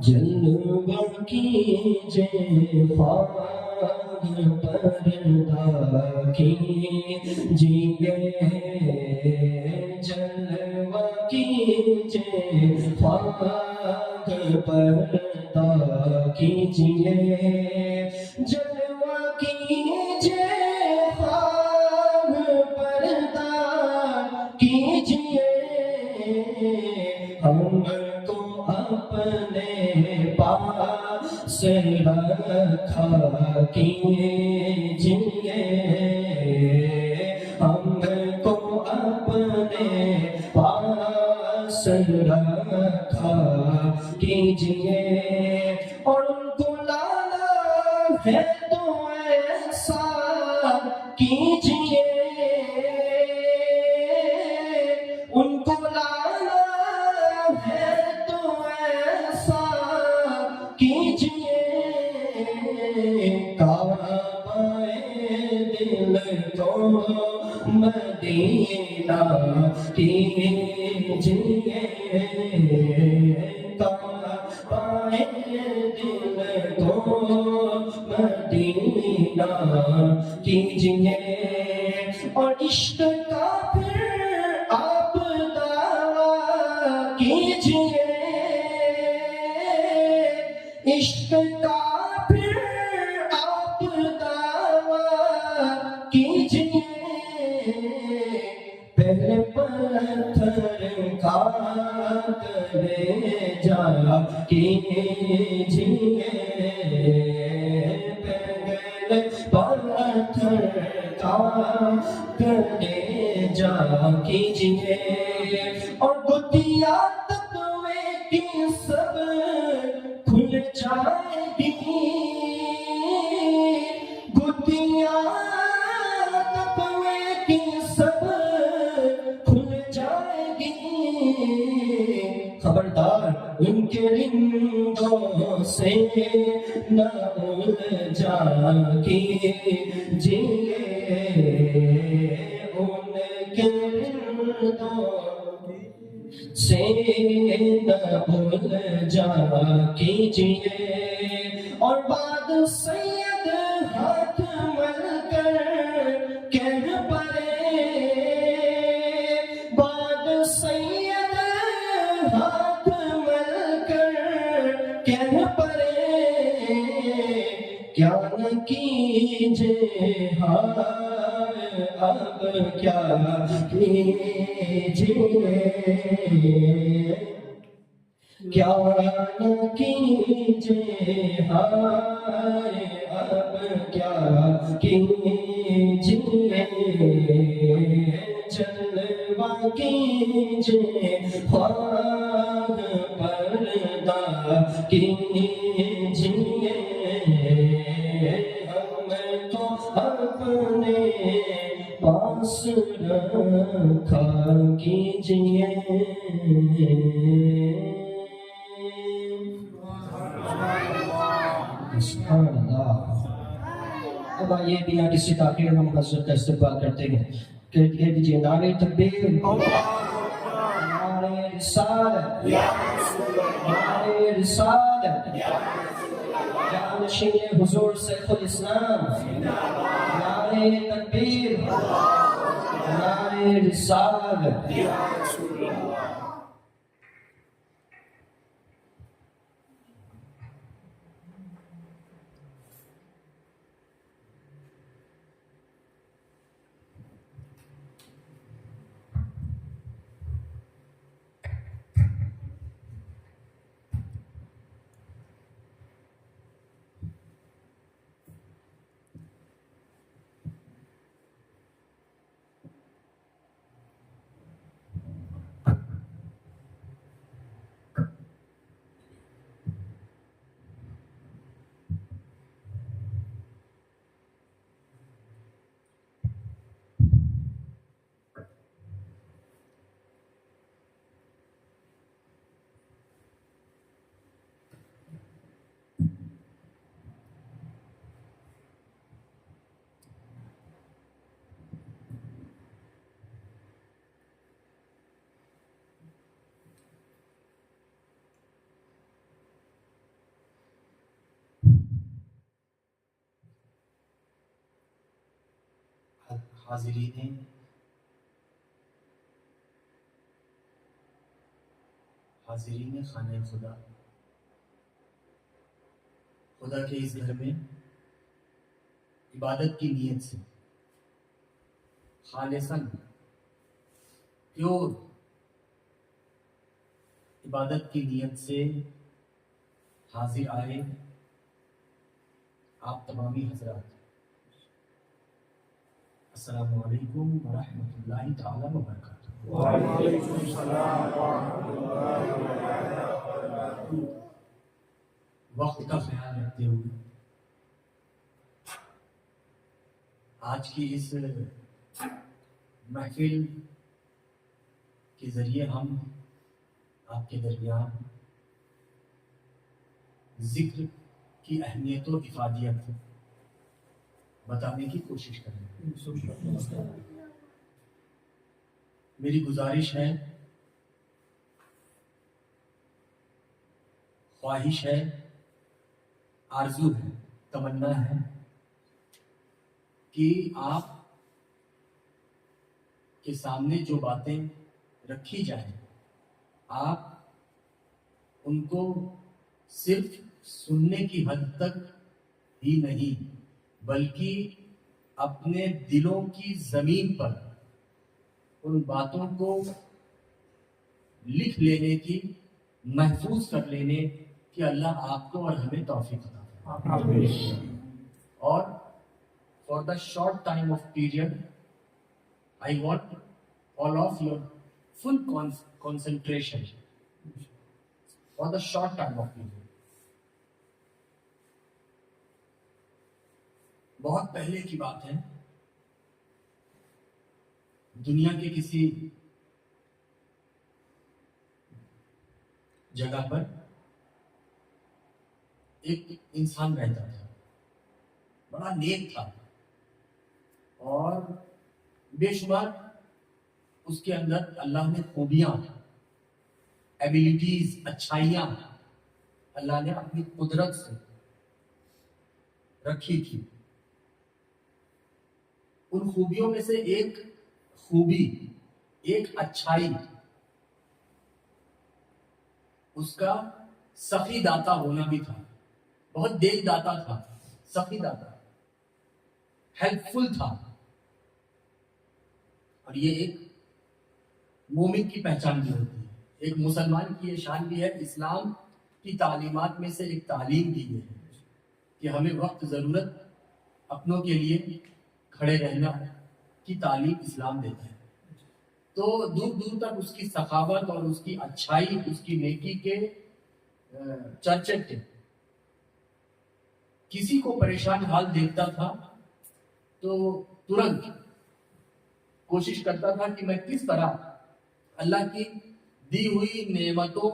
جلوہ کیجے خواہ پردہ کیجئے جلوہ کیجے خواہ پردہ کیجئے جلوہ کیجے خواہ پردہ کیجئے ہم کو اپنے پاس رکھا کیجئے ہم کو اپنے پاس رکھا کیجئے اور ان کو لانا ہے تو ایسا کیجئے ان کو لانا ہے تو ایسا کیجئے کعبہ دل کو مدینہ کیجئے کعبہ دل کو مدینہ کیجئے اور عشق کا پھر آپ دعویٰ کیجئے عشق کا پھر آپ دعویٰ کیجئے پہلے پتھر کا کلیجہ کیجئے پہلے پتھر کا کلیجہ کیجئے اور گتھیاں تقوی کی سب کھل جائے گی گتھیاں تقوی کی سب کھل جائے گی خبردار ان کے رندوں سے نہ الجھا کیجئے ان کے رندوں سے نہ الجھا کیجئے اور بعد سید ہاتھ مل کر کہہ پڑے بعد سید ہاتھ مل کر کہہ پڑے کیا نہ کیجے ہائے اب کیا کیجئے کیا نہ کیجے ہائے اب کیا کیجئے جلوہ کیجے خواہ پردہ کیجئے ہم تو اپنے پاس رکھا کیجئے سبحان اللہ اب آئیے بنا کسی تاخیر ہم حضرت کا استقبال کرتے ہیں کہہ دیجئے نعرہ تکبیر نعرہ رسالت نعرہ رسالت جانشین حضور سیف الاسلام نعرہ تکبیر نعرہ رسالت حاضرین خانہ خدا، خدا کے اس گھر میں عبادت کی نیت سے خالصاً پیور عبادت کی نیت سے حاضر آئے آپ تمامی حضرات، السلام علیکم ورحمۃ اللہ تعالی وبرکاتہ۔ وعلیکم السلام ورحمۃ اللہ وبرکاتہ۔ وقت کا خیال رکھتے ہوئے آج کی اس محفل کے ذریعے ہم آپ کے درمیان ذکر کی اہمیت و افادیت بتانے کی کوشش کریں گے۔ میری گزارش ہے، خواہش ہے، آرزو ہے، تمنا ہے کہ آپ کے سامنے جو باتیں رکھی جائیں آپ ان کو صرف سننے کی حد تک ہی نہیں بلکہ اپنے دلوں کی زمین پر ان باتوں کو لکھ لینے کی، محفوظ کر لینے کی اللہ آپ کو اور ہمیں توفیق عطا فرمائے۔ اور for the short time of period, I want all of your full concentration for the short time of period۔ بہت پہلے کی بات ہے، دنیا کے کسی جگہ پر ایک انسان رہتا تھا، بڑا نیک تھا اور بے شمار اس کے اندر اللہ نے خوبیاں، ایبیلٹیز، اچھائیاں اللہ نے اپنی قدرت سے رکھی تھی۔ ان خوبیوں میں سے ایک خوبی، ایک اچھائی اس کا سخی داتا ہونا بھی تھا۔ بہت دیگ داتا تھا، سخی داتا، ہیلپ فل تھا، اور یہ ایک مومن کی پہچان بھی ہوتی ہے، ایک مسلمان کی یہ شان بھی ہے۔ اسلام کی تعلیمات میں سے ایک تعلیم بھی یہ ہے کہ ہمیں وقت ضرورت اپنوں کے لیے کھڑے رہنا کی تعلیم اسلام دیتا ہے۔ تو دور دور تک اس کی سخاوت اور اس کی اچھائی، اس کی نیکی کے چرچے تھے۔ کسی کو پریشان حال دیکھتا تھا تو ترنت کوشش کرتا تھا کہ میں کس طرح اللہ کی دی ہوئی نعمتوں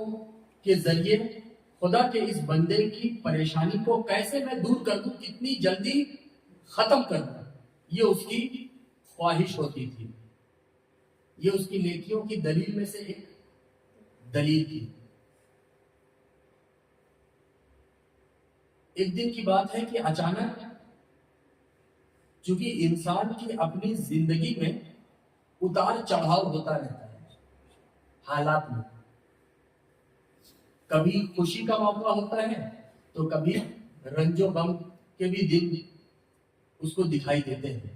کے ذریعے خدا کے اس بندے کی پریشانی کو کیسے میں دور کر دوں، کتنی جلدی ختم کر دوں۔ یہ اس کی خواہش ہوتی تھی، یہ اس کی نیکیوں کی دلیل میں سے ایک دلیل تھی۔ ایک دن کی بات ہے کہ اچانک، چونکہ انسان کی اپنی زندگی میں اتار چڑھاؤ ہوتا رہتا ہے، حالات میں کبھی خوشی کا موقع ہوتا ہے تو کبھی رنج و غم کے بھی دن اس کو دکھائی دیتے ہیں۔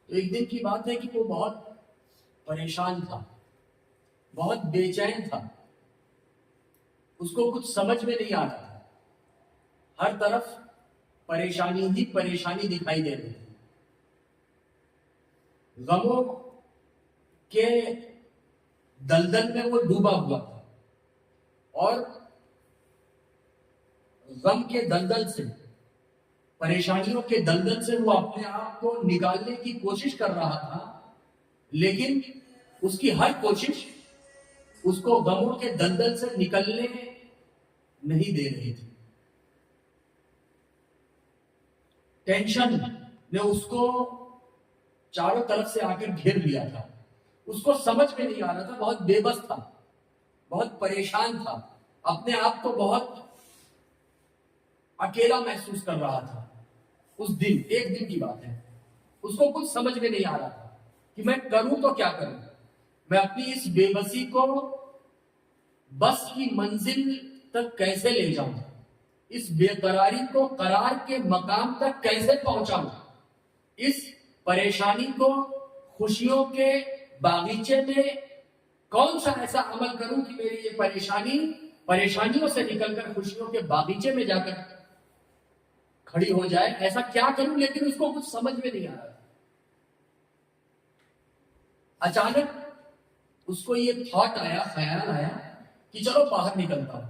تو ایک دن کی بات ہے کہ وہ بہت پریشان تھا، بہت بے چین تھا، اس کو کچھ سمجھ میں نہیں آ رہا تھا، ہر طرف پریشانی ہی پریشانی دکھائی دے رہی تھی، غموں کے دلدل میں وہ ڈوبا ہوا تھا، اور غم کے دلدل سے، پریشانیوں کے دلدل سے وہ اپنے آپ کو نکالنے کی کوشش کر رہا تھا، لیکن اس کی ہر کوشش اس کو غموں کے دلدل سے نکلنے نہیں دے رہی تھی۔ ٹینشن نے اس کو چاروں طرف سے آ کر گھیر لیا تھا، اس کو سمجھ میں نہیں آ رہا تھا، بہت بے بس تھا، بہت پریشان تھا، اپنے آپ کو بہت اکیلا محسوس کر رہا تھا۔ اس دن، ایک دن کی بات ہے، اس کو کچھ سمجھ میں نہیں آ رہا تھا کہ میں کروں تو کیا کروں, میں اپنی اس بے بسی کو بس کی منزل تک کیسے لے جاؤں, اس بے قراری کو قرار کے مقام تک کیسے پہنچاؤں, اس پریشانی کو خوشیوں کے باغیچے میں کون سا ایسا عمل کروں کہ میری یہ پریشانیوں سے نکل کر خوشیوں کے باغیچے میں جا کر کھڑی ہو جائے, ایسا کیا کروں. لیکن اس کو کچھ سمجھ میں نہیں آ رہا. اچانک اس کو یہ تھاٹ آیا, خیال آیا کہ چلو باہر نکلتا ہوں.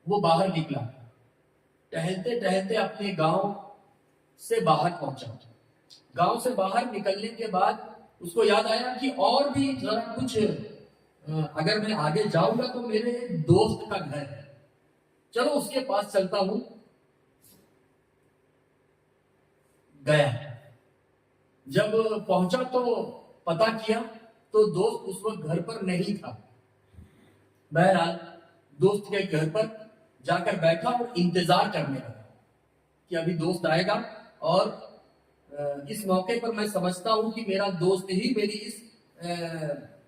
وہ باہر نکلا, ٹہلتے ٹہلتے اپنے گاؤں سے باہر پہنچا. گاؤں سے باہر نکلنے کے بعد اس کو یاد آیا کہ اور بھی ذرا کچھ اگر میں آگے جاؤں گا تو میرے ایک دوست کا گھر ہے, چلو اس کے پاس چلتا ہوں. گیا, جب پہنچا تو پتا کیا تو دوست اس وقت گھر پر نہیں تھا. بہرحال دوست کے گھر پر جا کر بیٹھا اور انتظار کرنے لگا کہ ابھی دوست آئے گا. اور اس موقع پر میں سمجھتا ہوں کہ میرا دوست ہی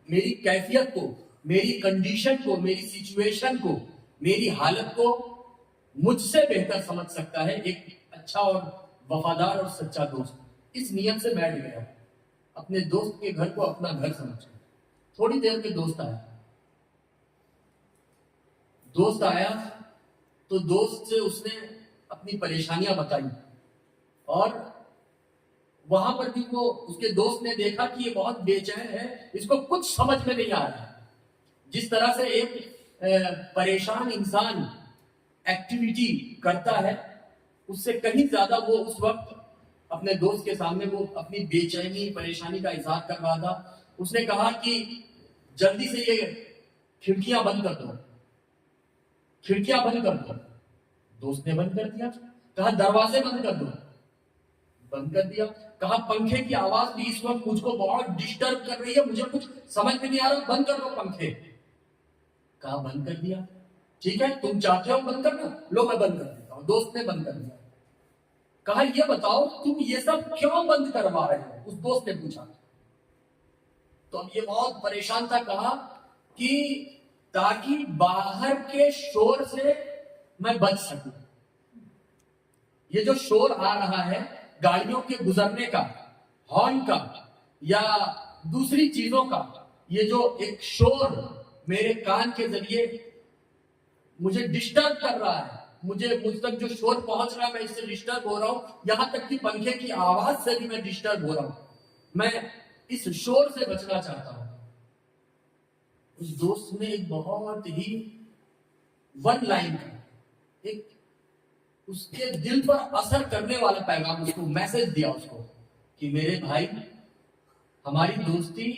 میری کیفیت کو, میری کنڈیشن کو, میری سچویشن کو, میری حالت کو مجھ سے بہتر سمجھ سکتا ہے. ایک اچھا اور وفادار اور سچا دوست. اس نیت سے بیٹھ گیا اپنے دوست کے گھر کو اپنا گھر سمجھ کر. تھوڑی دیر میں دوست آیا تو دوست سے اس نے اپنی پریشانیاں بتائی, اور وہاں پر بھی وہ اس کے دوست نے دیکھا کہ یہ بہت بے چین ہے, اس کو کچھ سمجھ میں نہیں آ رہا. جس طرح سے ایک پریشان انسان ایکٹیویٹی کرتا ہے, اس سے کہیں زیادہ وہ اس وقت اپنے دوست کے سامنے وہ اپنی بے چینی پریشانی کا اظہار کر رہا تھا. اس نے کہا کہ جلدی سے یہ کھڑکیاں بند کر دو, کھڑکیاں بند کر دو. دوست نے بند کر دیا. کہا دروازے بند کر دو, بند کر دیا. کہا پنکھے کی آواز بھی اس وقت مجھ کو بہت ڈسٹرب کر رہی ہے, مجھے کچھ سمجھ میں نہیں آ رہا, بند کر دو پنکھے. کہا بند کر دیا. ٹھیک ہے تم چاہتے ہو بند کرنا, لو میں بند کر دیتا ہوں. دوست نے بند کر دیا. کہا یہ بتاؤ تم یہ سب کیوں بند کروا رہے ہو, اس دوست نے پوچھا. تو اب یہ بہت پریشان تھا. کہا کہ تاکہ باہر کے شور سے میں بچ سکوں. یہ جو شور آ رہا ہے گاڑیوں کے گزرنے کا, ہارن کا یا دوسری چیزوں کا, یہ جو ایک شور میرے کان کے ذریعے مجھے ڈسٹرب کر رہا ہے, مجھ تک جو شور پہنچ رہا ہے میں اس سے ڈسٹرب ہو رہا ہوں, یہاں تک کہ پنکھے کی آواز سے بھی میں ڈسٹرب ہو رہا ہوں, میں اس شور سے بچنا چاہتا ہوں. اس دوست نے ایک بہت ہی ون لائن کا, ایک اس کے دل پر اثر کرنے والا پیغام, اس کو میسج دیا اس کو کہ میرے بھائی ہماری دوستی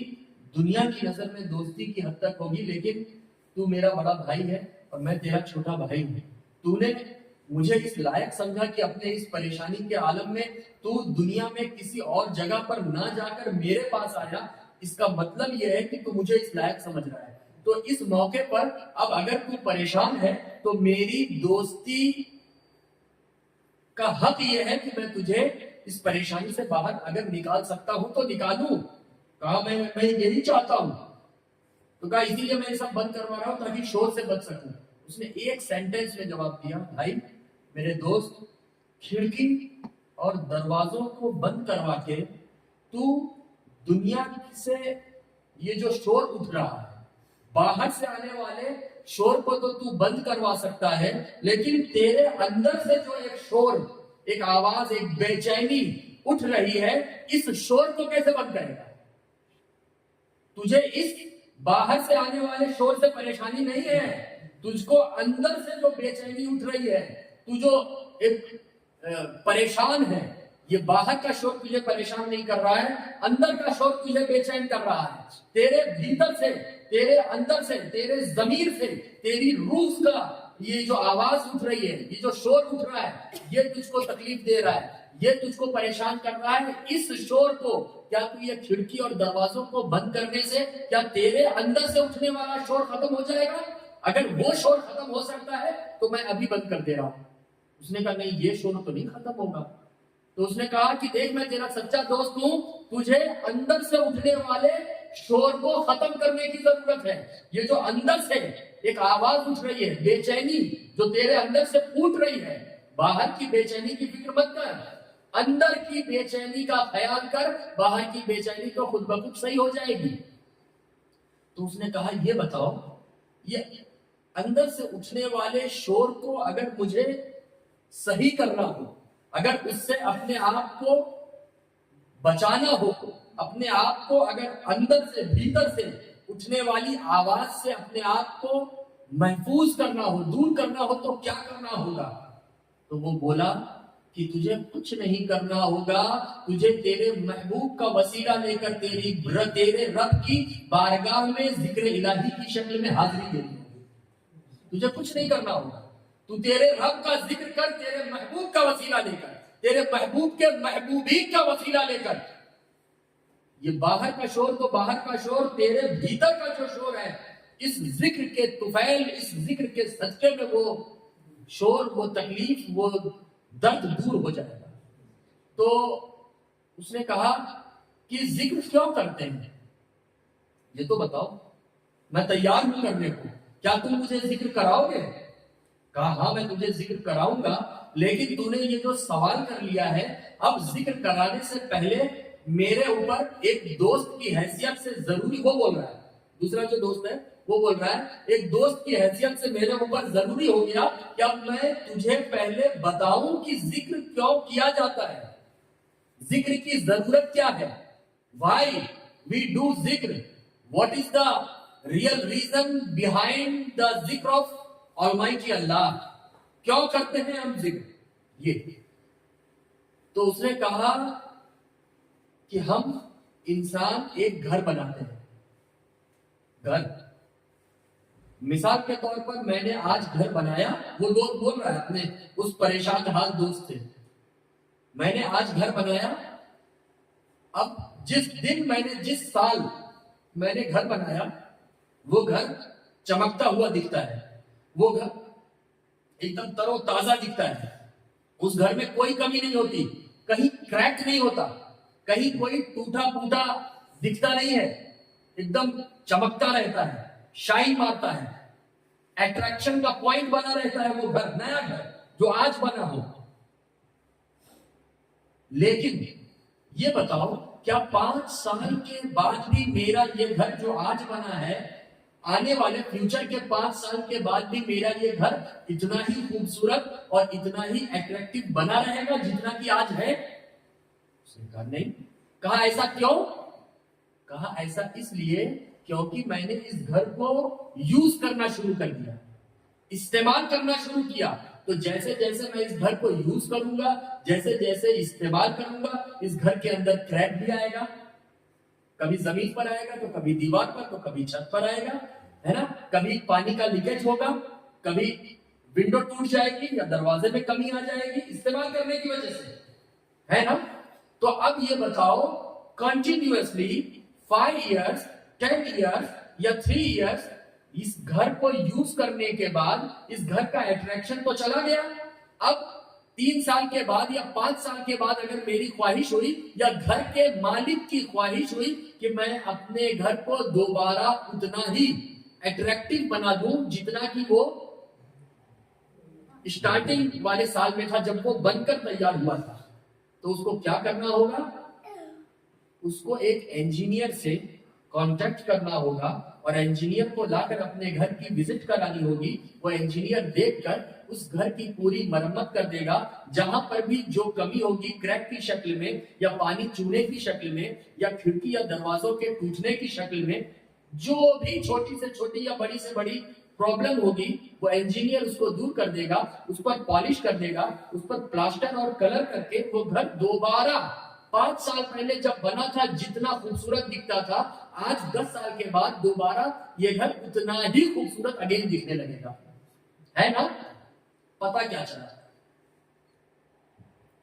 دنیا کی نظر میں دوستی کی حد تک ہوگی, لیکن تو میرا بڑا بھائی ہے اور میں تیرا چھوٹا بھائی ہوں. تو نے مجھے اس لائق سمجھا کہ اپنے اس پریشانی کے عالم میں تو دنیا میں کسی اور جگہ پر نہ جا کر میرے پاس آیا. اس کا مطلب یہ ہے کہ تو مجھے اس لائق سمجھ رہا ہے. تو اس موقع پر اب اگر تو پریشان ہے تو میری دوستی کا حق یہ ہے کہ میں تجھے اس پریشانی سے باہر اگر نکال سکتا ہوں تو نکالوں. کہا میں یہی چاہتا ہوں. تو کہا اسی لیے میں یہ سب بند کروا رہا ہوں تاکہ شور سے بچ سکوں. اس نے ایک سینٹنس میں جواب دیا, بھائی میرے دوست کھڑکی اور دروازوں کو بند کروا کے تو دنیا سے یہ جو شور اٹھ رہا ہے, باہر سے آنے والے شور کو تو بند کروا سکتا ہے, لیکن تیرے اندر سے جو ایک شور, ایک آواز, ایک بے چینی اٹھ رہی ہے, اس شور کو کیسے بند کرے گا؟ تجھے اس باہر سے آنے والے شور سے پریشانی نہیں ہے, تجھ کو اندر سے جو بے چینی اٹھ رہی ہے, تو جو ایک پریشان ہے, یہ باہر کا شور تجھے پریشان نہیں کر رہا ہے, اندر کا شور تجھے بے چین کر رہا ہے. تیرے بھیتر سے, تیرے اندر سے, تیرے ضمیر سے, تیری روح کا یہ جو آواز اٹھ رہی ہے, یہ جو شور اٹھ رہا ہے, یہ تجھ کو تکلیف دے رہا ہے, یہ تجھ کو پریشان کر رہا ہے. اس شور کو کیا تو یہ کھڑکی اور دروازوں کو بند کرنے سے کیا تیرے اندر سے اٹھنے والا شور ختم ہو جائے گا؟ اگر وہ شور ختم ہو سکتا ہے تو میں ابھی بند کر دے رہا ہوں. اس نے کہا نہیں, یہ شور تو نہیں ختم ہوگا. تو اس نے کہا کہ دیکھ میں تیرا سچا دوست ہوں, تجھے اندر سے اٹھنے والے شور کو ختم کرنے کی ضرورت ہے. یہ جو اندر سے ایک آواز اٹھ رہی ہے, بے چینی جو تیرے اندر سے پھوٹ رہی ہے, باہر کی بے چینی کی فکر مت کر, اندر کی بے چینی کا خیال کر, باہر کی بے چینی تو خود بخود صحیح ہو جائے گی. تو اس نے کہا یہ بتاؤ, یہ اندر سے اٹھنے والے شور کو اگر مجھے صحیح کرنا ہو, اگر اس سے اپنے آپ کو بچانا ہو, اپنے آپ کو اگر اندر سے بھیتر سے اٹھنے والی آواز سے اپنے آپ کو محفوظ کرنا ہو, دور کرنا ہو, تو کیا کرنا ہوگا؟ تو وہ بولا کہ تجھے کچھ نہیں کرنا ہوگا, تجھے تیرے محبوب کا وسیلہ لے کر تیرے رب کی بارگاہ میں ذکر الہی کی شکل میں حاضری دینی ہوگی. تجھے کچھ نہیں کرنا ہوگا, تو تیرے رب کا ذکر کر, تیرے محبوب کا وسیلہ لے کر, تیرے محبوب کے محبوبین کا وسیلہ لے کر. یہ باہر کا شور تو باہر کا شور, تیرے بھیتر کا جو شور ہے, اس ذکر کے طفیل, اس ذکر کے صدقے میں وہ شور, وہ تکلیف, وہ درد دور ہو جائے گا. تو اس نے کہا کہ ذکر کیوں کرتے ہیں, یہ تو بتاؤ, میں تیار ہوں کرنے کو, کیا تم مجھے ذکر کراؤ گے؟ کہا ہاں میں تجھے ذکر کراؤں گا, لیکن تو نے یہ جو سوال کر لیا ہے, اب ذکر کرانے سے پہلے میرے اوپر ایک دوست کی حیثیت سے ضروری, وہ بول رہا ہے, دوسرا جو دوست ہے وہ بول رہا ہے, ایک دوست کی حیثیت سے میرے اوپر ضروری ہو گیا کہ اب میں تجھے پہلے بتاؤں کہ ذکر کیوں کیا جاتا ہے, ذکر کی ضرورت کیا ہے, why we do ذکر, what is the real reason behind the ذکر of Almighty اللہ, کیوں کرتے ہیں ہم ذکر. یہ تو اس نے کہا کہ ہم انسان ایک گھر بناتے ہیں, گھر, مثال کے طور پر میں نے آج گھر بنایا, وہ دوست بول رہا ہے اپنے اس پریشان حال دوست سے, میں نے آج گھر بنایا, اب جس دن میں نے, جس سال میں نے گھر بنایا, وہ گھر چمکتا ہوا دکھتا ہے, وہ گھر ایک دم تر و تازہ دکھتا ہے, اس گھر میں کوئی کمی نہیں ہوتی, کہیں کریک نہیں ہوتا, کہیں کوئی ٹوٹا پھوٹا دکھتا نہیں ہے, ایک دم چمکتا رہتا ہے, شائن مارتا ہے, اٹریکشن کا پوائنٹ بنا رہتا ہے وہ گھر, نیا گھر جو آج بنا ہو. لیکن یہ بتاؤ, کیا 5 سال کے بعد بھی میرا یہ گھر جو آج بنا ہے, آنے والے فیوچر کے 5 سال کے بعد بھی میرا یہ گھر اتنا ہی خوبصورت اور اتنا ہی اٹریکٹیو بنا رہے گا جتنا کہ آج ہے؟ اس نے کہا نہیں. کہا ایسا کیوں؟ کہا ایسا اس لیے کیونکہ میں نے اس گھر کو یوز کرنا شروع کر دیا, استعمال کرنا شروع کیا. تو جیسے جیسے میں اس گھر کو یوز کروں گا, جیسے جیسے استعمال کروں گا, اس گھر کے اندر کریک بھی آئے گا, کبھی زمین پر آئے گا, تو کبھی دیوار پر, تو کبھی چھت پر آئے گا, ہے نا, کبھی پانی کا لیکیج ہوگا, کبھی ونڈو ٹوٹ جائے گی یا دروازے میں کمی آ جائے گی استعمال کرنے کی وجہ سے, ہے نا. تو اب یہ بتاؤ, کنٹینیوسلی 5 ایئرس 10 ایئرس یا 3 ایئرس اس گھر کو یوز کرنے کے بعد اس گھر کا اٹریکشن تو چلا گیا. اب 3 سال کے بعد یا 5 سال کے بعد اگر میری خواہش ہوئی یا گھر کے مالک کی خواہش ہوئی کہ میں اپنے گھر کو دوبارہ اتنا ہی اٹریکٹیو بنا دوں جتنا کہ وہ اسٹارٹنگ والے سال میں تھا جب وہ بن کر تیار ہوا تھا, تو اس کو کیا کرنا ہوگا؟ اس کو ایک انجینئر سے کانٹیکٹ کرنا ہوگا, اور انجینئر کو لا کر اپنے گھر کی وزٹ کرانی ہوگی. وہ انجینئر دیکھ کر اس گھر کی پوری مرمت کر دے گا, جہاں پر بھی جو کمی ہوگی کریک کی شکل میں یا پانی چونے کی شکل میں یا کھڑکی یا دروازوں کے ٹوٹنے کی شکل میں, جو بھی چھوٹی سے چھوٹی یا بڑی سے بڑی پرابلم ہوگی وہ انجینئر اس کو دور کر دے گا, اس پر پالش کر دے گا, اس پر پلاسٹر اور کلر کر کے وہ گھر دوبارہ 5 سال پہلے جب بنا تھا جتنا خوبصورت دکھتا تھا, آج 10 سال کے بعد دوبارہ یہ گھر اتنا ہی خوبصورت اگین دکھنے لگے گا, ہے نا. پتا کیا چلا؟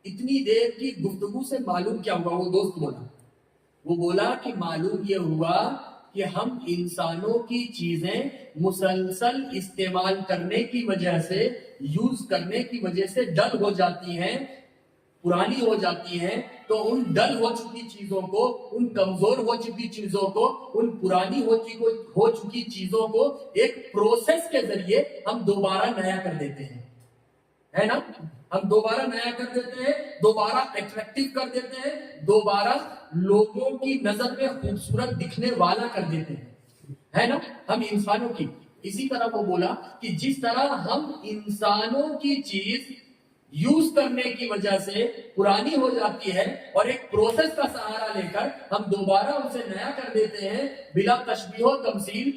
اتنی دیر کی گفتگو سے معلوم کیا ہوا؟ وہ دوست بولا, وہ بولا کہ معلوم یہ ہوا کہ ہم انسانوں کی چیزیں مسلسل استعمال کرنے کی وجہ سے, یوز کرنے کی وجہ سے ڈل ہو جاتی ہیں, پرانی ہو جاتی ہیں تو ان ڈل ہو چکی چیزوں کو، ان کمزور ہو چکی چیزوں کو، ان پرانی ہو چکی چیزوں کو ایک پروسیس کے ذریعے ہم دوبارہ نیا کر دیتے ہیں، ہے نا؟ ہم دوبارہ نیا کر دیتے ہیں، دوبارہ اٹریکٹیو کر دیتے ہیں، دوبارہ لوگوں کی نظر میں خوبصورت دکھنے والا کر دیتے ہیں، ہے نا؟ ہم انسانوں کی اسی طرح وہ بولا کہ جس طرح ہم انسانوں کی چیز یوز کرنے کی وجہ سے پرانی ہو جاتی ہے اور ایک پروسیس کا سہارا لے کر ہم دوبارہ اسے نیا کر دیتے ہیں بلا تشبیہ و تمثیل،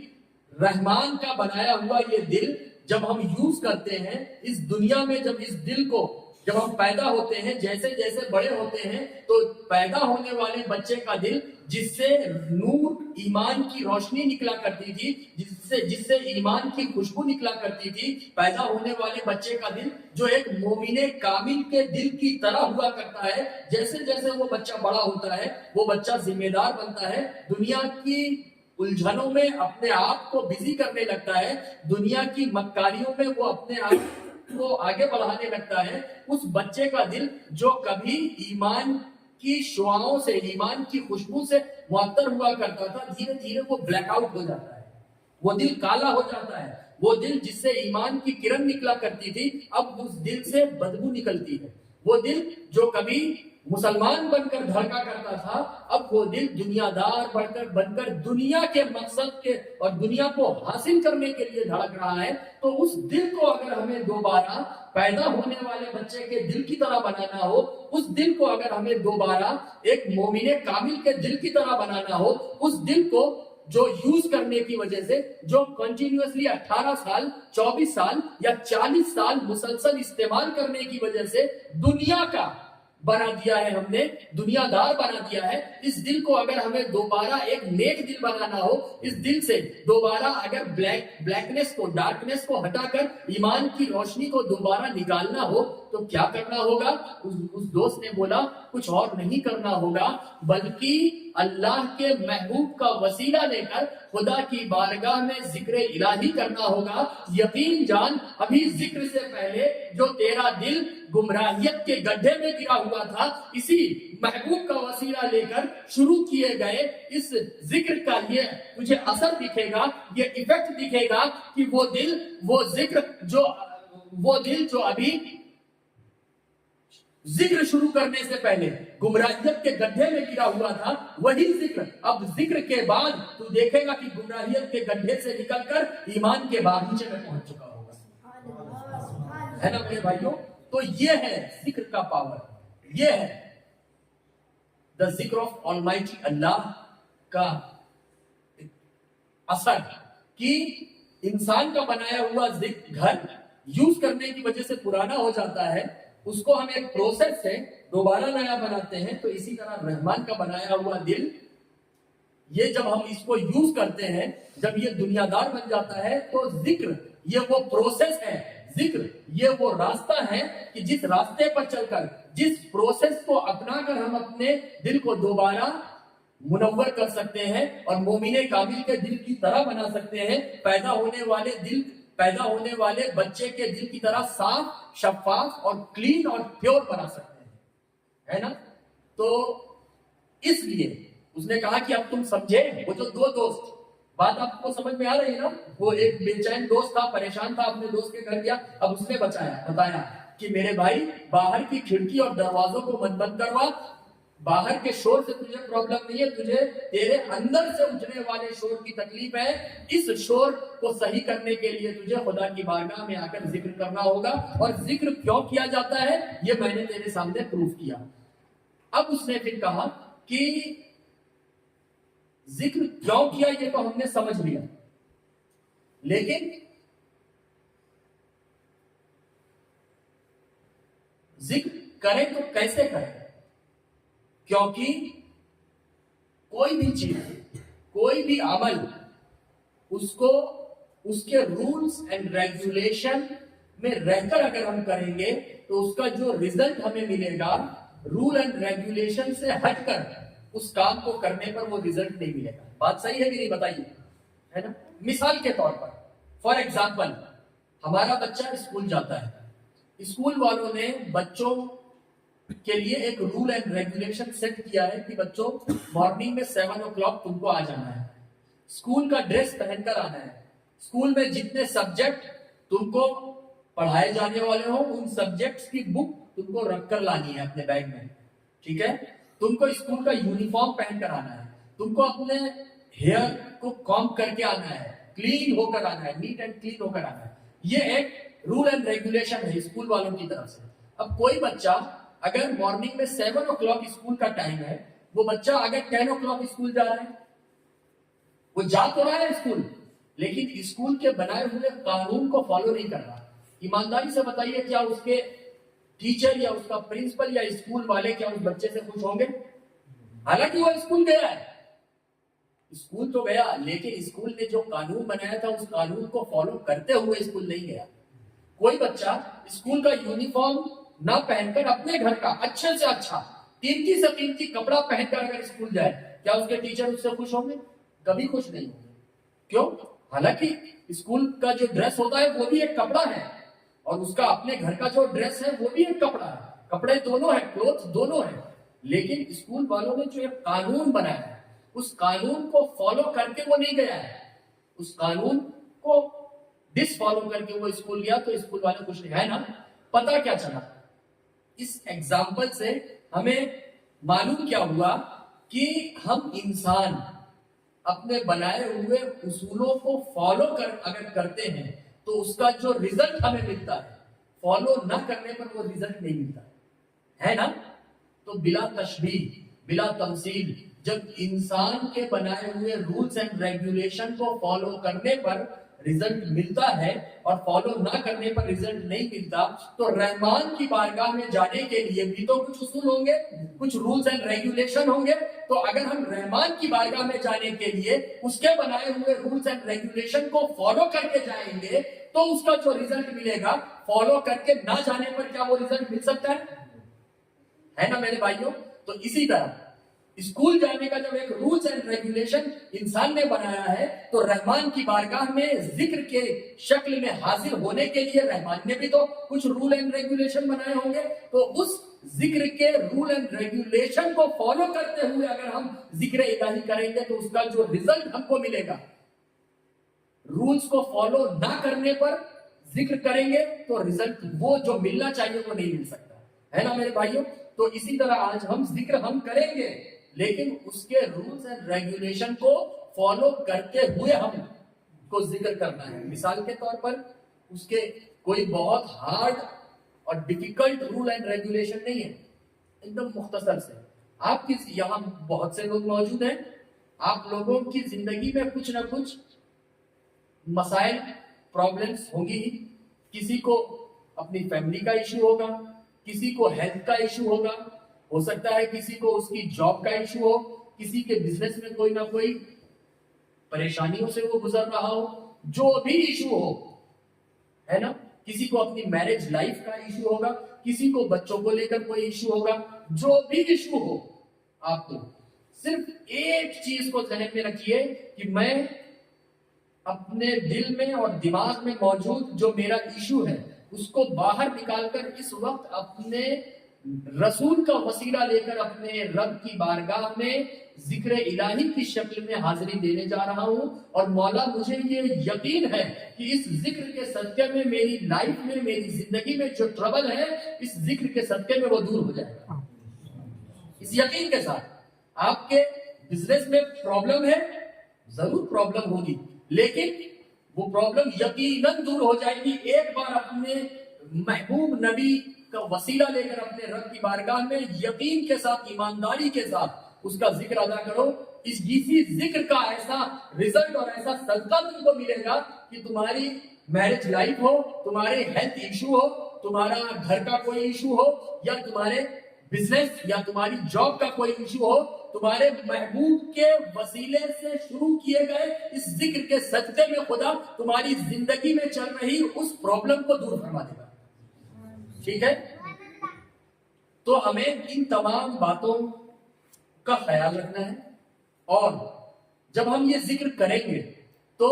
رحمان کا بنایا ہوا یہ دل جب ہم یوز کرتے ہیں اس دنیا میں، جب اس دل کو جب ہم پیدا ہوتے ہیں، جیسے جیسے بڑے ہوتے ہیں تو پیدا ہونے والے بچے کا دل جس سے نور ایمان کی روشنی نکلا کرتی تھی، جس سے ایمان کی خوشبو نکلا کرتی تھی، پیدا ہونے والے بچے کا دل جو ایک مومن کامل کے دل کی طرح ہوا کرتا ہے، جیسے جیسے وہ بچہ بڑا ہوتا ہے وہ بچہ ذمہ دار بنتا ہے، دنیا کی الجھنوں میں اپنے آپ کو بزی کرنے لگتا ہے، دنیا کی مکاریوں میں وہ اپنے آپ کو آگے بڑھانے لگتا ہے، اس بچے کا دل جو کبھی ایمان کی شعاؤں سے، ایمان کی خوشبو سے معطر ہوا کرتا تھا، دھیرے دھیرے وہ بلیک آؤٹ ہو جاتا ہے، وہ دل کالا ہو جاتا ہے، وہ دل جس سے ایمان کی کرن نکلا کرتی تھی اب اس دل سے بدبو نکلتی ہے، وہ دل جو کبھی مسلمان بن کر دھڑکا کرتا تھا اب وہ دل دنیا دار بن کر دنیا کے مقصد کے اور دنیا کو حاصل کرنے کے لیے دھڑک رہا ہے۔ تو اس دل کو اگر ہمیں دوبارہ پیدا ہونے والے بچے کے دل کی طرح بنانا ہو، اس دل کو اگر ہمیں دوبارہ ایک مومن کامل کے دل کی طرح بنانا ہو، اس دل کو جو یوز کرنے کی وجہ سے، جو کنٹینیوسلی 18 سال 24 سال یا 40 سال مسلسل استعمال کرنے کی وجہ سے دنیا کا بنا دیا ہے، ہم نے دنیا دار بنا دیا ہے، اس دل کو اگر ہمیں دوبارہ ایک نیک دل بنانا ہو، اس دل سے دوبارہ اگر بلیکنس کو، ڈارکنس کو ہٹا کر ایمان کی روشنی کو دوبارہ نکالنا ہو تو کیا کرنا ہوگا؟ اس دوست نے بولا کچھ اور نہیں کرنا ہوگا بلکہ اللہ کے محبوب کا وسیلہ لے کر خدا کی بارگاہ میں ذکر الہی کرنا ہوگا۔ یقین جان ابھی ذکر سے پہلے جو تیرا دل گمراہیت کے گڈھے میں گرا ہوا تھا، اسی محبوب کا وسیلہ لے کر شروع کیے گئے اس ذکر کا یہ تجھے اثر دکھے گا، یہ ایفیکٹ دکھے گا کہ وہ دل جو ابھی ذکر شروع کرنے سے پہلے گمراہیت کے گڈھے میں گرا ہوا تھا، وہی ذکر اب ذکر کے بعد تو دیکھے گا کہ گمراہیت کے گڈھے سے نکل کر ایمان کے باغیچے میں پہنچ چکا ہوگا، ہے نا میرے بھائیوں؟ تو یہ ہے ذکر کا پاور، یہ ہے the ذکر آف آلمائٹی اللہ کا اثر کہ انسان کا بنایا ہوا گھر یوز کرنے کی وجہ سے پرانا ہو جاتا ہے، اس کو ہم ایک پروسیس سے دوبارہ نیا بناتے ہیں۔ تو اسی طرح رحمان کا بنایا ہوا دل، یہ جب ہم اس کو یوز کرتے ہیں، جب یہ دنیا دار بن جاتا ہے تو ذکر یہ وہ پروسیس ہے، ذکر یہ وہ راستہ ہے کہ جس راستے پر چل کر، جس پروسیس کو اپنا کر ہم اپنے دل کو دوبارہ منور کر سکتے ہیں اور مومن کامل کے دل کی طرح بنا سکتے ہیں، پیدا ہونے والے بچے کے دل کی طرح صاف، شفاف اور کلین اور پیور بنا سکتے ہیں، ہے نا؟ تو اس لیے اس نے کہا کہ اب تم سمجھے، وہ جو دو دوست، بات آپ کو سمجھ میں آ رہی ہے نا؟ وہ ایک بے چین دوست تھا، پریشان تھا، اپنے دوست کے گھر گیا، اب اس نے بتایا کہ میرے بھائی باہر کی کھڑکی اور دروازوں کو مت بند کروا، باہر کے شور سے تجھے پرابلم نہیں ہے، تجھے تیرے اندر سے اٹھنے والے شور کی تکلیف ہے، اس شور کو صحیح کرنے کے لیے تجھے خدا کی بارگاہ میں آ کر ذکر کرنا ہوگا، اور ذکر کیوں کیا جاتا ہے یہ میں نے تیرے سامنے پروف کیا۔ اب اس نے پھر کہا کہ ذکر کیوں کیا یہ تو ہم نے سمجھ لیا، لیکن ذکر کریں تو کیسے کریں؟ کیونکہ کوئی بھی چیز، کوئی بھی عمل، اس کو اس کے رولز اینڈ ریگولیشن میں رہ کر اگر ہم کریں گے تو اس کا جو ریزلٹ ہمیں ملے گا، رول اینڈ ریگولیشن سے ہٹ کر اس کام کو کرنے پر وہ ریزلٹ نہیں ملے گا۔ بات صحیح ہے کہ نہیں بتائیے، ہے نا؟ مثال کے طور پر، فار ایگزامپل، ہمارا بچہ اسکول جاتا ہے، اسکول والوں نے بچوں کے لیے ایک رول اینڈ ریگولیشن سیٹ کیا ہے کہ بچوں مارننگ میں 7 o'clock تم کو آ جانا ہے, اسکول کا ڈریس پہن کر آنا ہے, اسکول میں جتنے سبجیکٹ تم کو پڑھائے جانے والے ہوں ان سبجیکٹس کی بک تم کو رکھ کر لانی ہے اپنے بیگ میں, ٹھیک ہے. تم کو اسکول کا یونیفارم پہن کر آنا ہے, تم کو اپنے ہیئر کو کام کر کے آنا ہے, کلین ہو کر آنا ہے, نیٹ اینڈ کلین ہو کر آنا ہے. یہ ایک رول اینڈ ریگولیشن ہے اسکول والوں کی طرف سے. اب کوئی بچہ اگر مارننگ میں 7 o'clock اسکول کا ٹائم ہے, وہ بچہ اگر 10 o'clock اسکول جا رہا ہے, وہ جا تو رہا ہے اسکول, لیکن اسکول کے بنائے ہوئے قانون کو فالو نہیں کر رہا. ایمانداری سے بتائیے کیا اس کے ٹیچر یا اس کا پرنسپل یا اسکول والے کیا اس بچے سے خوش ہوں گے؟ حالانکہ وہ اسکول گیا ہے, اسکول تو گیا, لیکن اسکول نے جو قانون بنایا تھا اس قانون کو فالو کرتے ہوئے اسکول نہیں گیا. کوئی بچہ اسکول کا یونیفارم نہ پہن کر اپنے گھر کا اچھے سے اچھا قیمتی سے قیمتی کپڑا پہن کر اگر اسکول جائے, کیا اس کے ٹیچر اس سے خوش ہوں گے؟ کبھی خوش نہیں ہوں گے. کیوں؟ حالانکہ اسکول کا جو ڈریس ہوتا ہے وہ بھی ایک کپڑا ہے, اور اس کا اپنے گھر کا جو ڈریس ہے وہ بھی ایک کپڑا ہے, کپڑے دونوں ہیں, کلوتھ دونوں ہیں. لیکن اسکول والوں نے جو ایک قانون بنایا ہے اس قانون کو فالو کر کے وہ نہیں گیا ہے, اس قانون کو ڈس فالو کر کے وہ اسکول گیا, تو اسکول والے خوش نہیں ہے نا. پتا کیا چلا اس ایگزامپل سے ہمیں معلوم کیا ہوا کہ ہم انسان اپنے بنائے ہوئے اصولوں کو فالو اگر کرتے ہیں تو اس کا جو ریزلٹ ہمیں ملتا ہے, فالو نہ کرنے پر وہ ریزلٹ نہیں ملتا ہے نا. تو بلا تشبیہ بلا تمثیل جب انسان کے بنائے ہوئے رولز اینڈ ریگولیشن کو فالو کرنے پر ریزلٹ ملتا ہے اور فالو نہ کرنے پر ریزلٹ نہیں ملتا, تو رحمان کی بارگاہ میں جانے کے لیے بھی تو کچھ اصول ہوں گے, کچھ رولز اینڈ ریگولیشن ہوں گے. تو اگر ہم رحمان کی بارگاہ میں جانے کے لیے اس کے بنائے ہوئے رولز اینڈ ریگولیشن کو فالو کر کے جائیں گے تو اس کا جو ریزلٹ ملے گا, فالو کر کے نہ جانے پر کیا وہ ریزلٹ مل سکتا ہے نا میرے بھائیوں. تو اسی طرح اسکول جانے کا جب ایک رولز اینڈ ریگولیشن انسان نے بنایا ہے تو رحمان کی بارگاہ میں ذکر کے شکل میں حاضر ہونے کے لیے رحمان نے بھی تو کچھ رول اینڈ ریگولیشن بنائے ہوں گے. تو اس ذکر کے رول اینڈ ریگولیشن کو فالو کرتے ہوئے اگر ہم ذکر الہی کریں گے تو اس کا جو ریزلٹ ہم کو ملے گا, رولز کو فالو نہ کرنے پر ذکر کریں گے تو ریزلٹ وہ جو ملنا چاہیے وہ نہیں مل سکتا ہے نا میرے بھائیوں. تو اسی طرح آج ہم ذکر ہم کریں گے, لیکن اس کے رولز اینڈ ریگولیشن کو فالو کرتے ہوئے ہم کو ذکر کرنا ہے. مثال کے طور پر اس کے کوئی بہت ہارڈ اور ڈیفیکلٹ رول اینڈ ریگولیشن نہیں ہے, ایک دم مختصر سے. آپ کی یہاں بہت سے لوگ موجود ہیں, آپ لوگوں کی زندگی میں کچھ نہ کچھ مسائل پرابلمس ہوں گی. کسی کو اپنی فیملی کا ایشو ہوگا, کسی کو ہیلتھ کا ایشو ہوگا, ہو سکتا ہے کسی کو اس کی جاب کا ایشو ہو, کسی کے بزنس میں کوئی نہ کوئی پریشانیوں سے وہ گزر رہا ہو, جو بھی ایشو ہو ہے نا. کسی کو اپنی میرج لائف کا ایشو ہوگا, کسی کو بچوں کو لے کر کوئی ایشو ہوگا. جو بھی ایشو ہو, آپ کو صرف ایک چیز کو ذہن میں رکھیے کہ میں اپنے دل میں اور دماغ میں موجود جو میرا ایشو ہے اس کو باہر نکال کر اس وقت اپنے رسول کا وسیلہ لے کر اپنے رب کی بارگاہ میں ذکر الہی کی شکل میں حاضری دینے جا رہا ہوں, اور مولا مجھے یہ یقین ہے کہ اس ذکر کے صدقے میں میری لائف میں, میری زندگی میں جو ٹربل ہے اس ذکر کے صدقے میں وہ دور ہو جائے گا. اس یقین کے ساتھ آپ کے بزنس میں پرابلم ہے, ضرور پرابلم ہوگی, لیکن وہ پرابلم یقیناً دور ہو جائے گی. ایک بار اپنے محبوب نبی کا وسیلہ لے کر اپنے رب کی بارگاہ میں یقین کے ساتھ, ایمانداری کے ساتھ اس کا ذکر ادا کرو. اسی ذکر کا ایسا رزلٹ اور ایسا صدقہ تم کو ملے گا کہ تمہاری میرج لائف ہو, تمہارے ہیلتھ ایشو ہو, تمہارا گھر کا کوئی ایشو ہو, یا تمہارے بزنس یا تمہاری جاب کا کوئی ایشو ہو, تمہارے محبوب کے وسیلے سے شروع کیے گئے اس ذکر کے صدقے میں خدا تمہاری زندگی میں چل رہی اس پرابلم کو دور فرما دے گا. ٹھیک ہے, تو ہمیں ان تمام باتوں کا خیال رکھنا ہے, اور جب ہم یہ ذکر کریں گے تو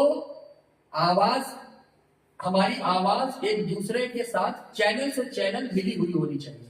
ہماری آواز ایک دوسرے کے ساتھ چینل سے چینل ملی ہوئی ہونی چاہیے.